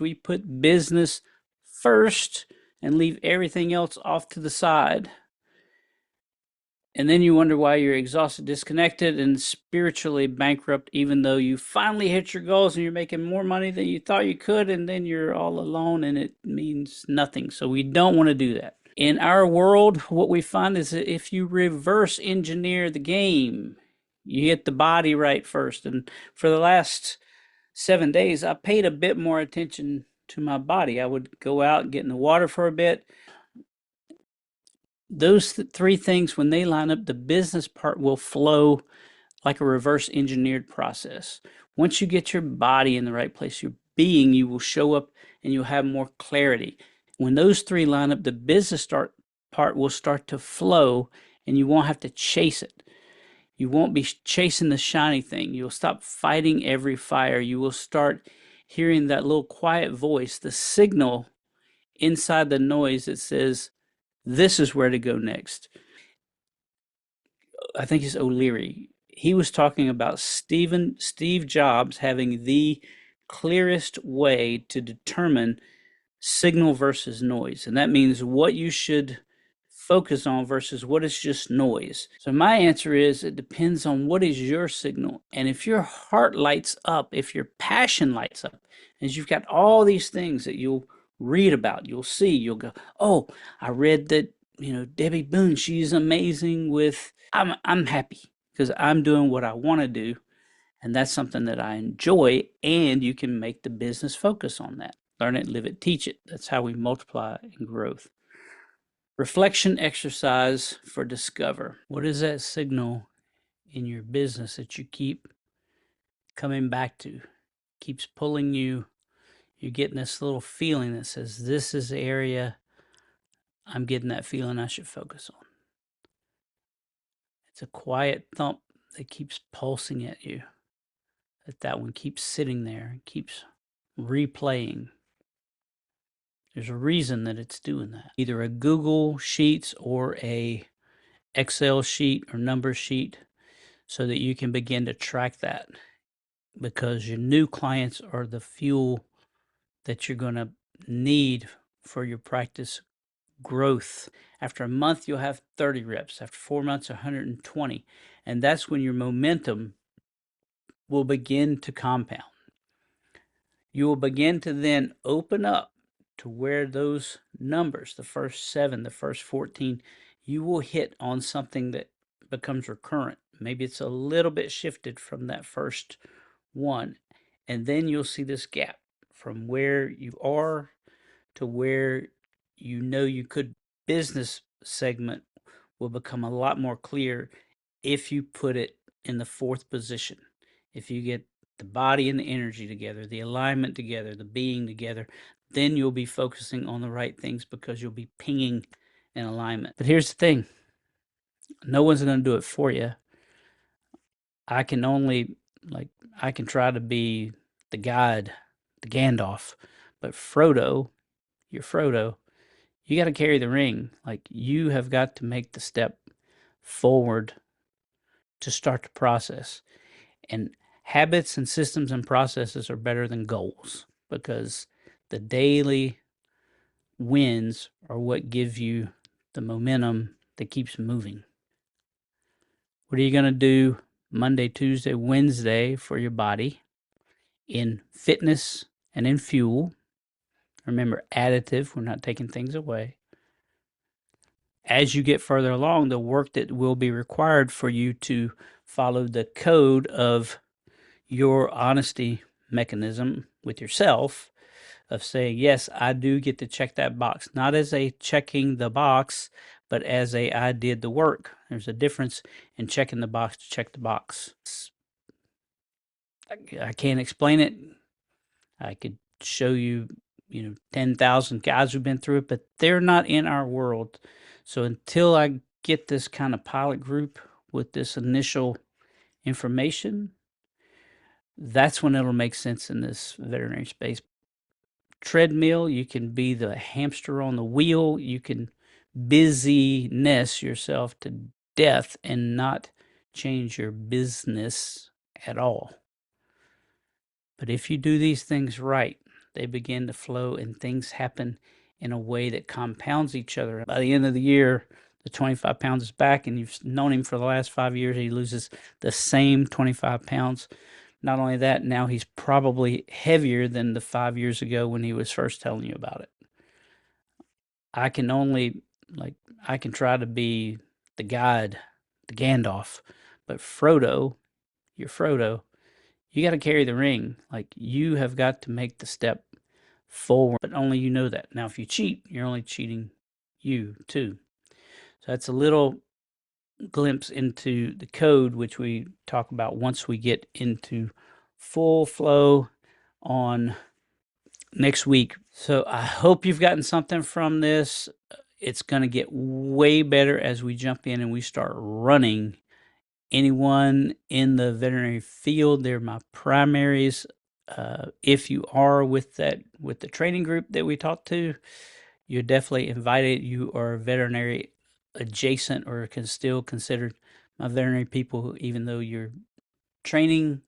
We put business first and leave everything else off to the side. And then you wonder why you're exhausted, disconnected, and spiritually bankrupt, even though you finally hit your goals and you're making more money than you thought you could, and then you're all alone and it means nothing. So we don't want to do that. In our world, what we find is that if you reverse engineer the game, you get the body right first. And for the last 7 days, I paid a bit more attention to my body. I would go out and get in the water for a bit. Those three things, when they line up, the business part will flow like a reverse engineered process. Once you get your body in the right place, your being, you will show up and you'll have more clarity. When those three line up, the business part will start to flow and you won't have to chase it. You won't be chasing the shiny thing. You'll stop fighting every fire. You will start hearing that little quiet voice, the signal inside the noise that says, this is where to go next. I think it's O'Leary. He was talking about Steve Jobs having the clearest way to determine signal versus noise. And that means what you should focus on versus what is just noise. So my answer is it depends on what is your signal. And if your heart lights up, if your passion lights up, as you've got all these things that you'll read about, you'll see, you'll go, oh, I read that, Debbie Boone, she's amazing with, I'm happy because I'm doing what I want to do. And that's something that I enjoy, and you can make the business focus on that. Learn it, live it, teach it. That's how we multiply in growth. Reflection exercise for discover. What is that signal in your business that you keep coming back to? Keeps pulling you. You're getting this little feeling that says, this is the area I'm getting that feeling I should focus on. It's a quiet thump that keeps pulsing at you. That one keeps sitting there, keeps replaying. There's a reason that it's doing that. Either a Google Sheets or a Excel sheet or number sheet so that you can begin to track that, because your new clients are the fuel that you're going to need for your practice growth. After a month, you'll have 30 reps. After 4 months, 120. And that's when your momentum will begin to compound. You will begin to then open up to where those numbers, the first 7, the first 14, you will hit on something that becomes recurrent. Maybe it's a little bit shifted from that first one. And then you'll see this gap from where you are to where you could. Business segment will become a lot more clear if you put it in the 4th position. If you get the body and the energy together, the alignment together, the being together, then you'll be focusing on the right things because you'll be pinging in alignment. But here's the thing. No one's going to do it for you. I can only, I can try to be the guide, the Gandalf, but Frodo, you're Frodo, you got to carry the ring. You have got to make the step forward to start the process. And habits and systems and processes are better than goals, because the daily wins are what give you the momentum that keeps moving. What are you going to do Monday, Tuesday, Wednesday for your body in fitness and in fuel? Remember, additive, we're not taking things away. As you get further along, the work that will be required for you to follow the code of your honesty mechanism with yourself of saying, yes, I do get to check that box, not as a checking the box, but as a I did the work. There's a difference in checking the box to check the box. I can't explain it. I could show you, 10,000 guys who've been through it, but they're not in our world. So until I get this kind of pilot group with this initial information, that's when it'll make sense in this veterinary space. Treadmill, you can be the hamster on the wheel. You can busyness yourself to death and not change your business at all. But if you do these things right, they begin to flow, and things happen in a way that compounds each other. By the end of the year, the 25 pounds is back, and you've known him for the last 5 years. He loses the same 25 pounds. Not only that, now he's probably heavier than the 5 years ago when he was first telling you about it. I can only, I can try to be the guide, the Gandalf, but Frodo, you're Frodo, you got to carry the ring. Like, you have got to make the step forward, but only you know that. Now, if you cheat, you're only cheating you too. So that's a little glimpse into the code, which we talk about once we get into full flow on next week. So I hope you've gotten something from this. It's going to get way better as we jump in and we start running. Anyone in the veterinary field, they're my primaries. If you are with the training group that we talked to, you're definitely invited. You are veterinary adjacent or can still considered my veterinary people, even though you're training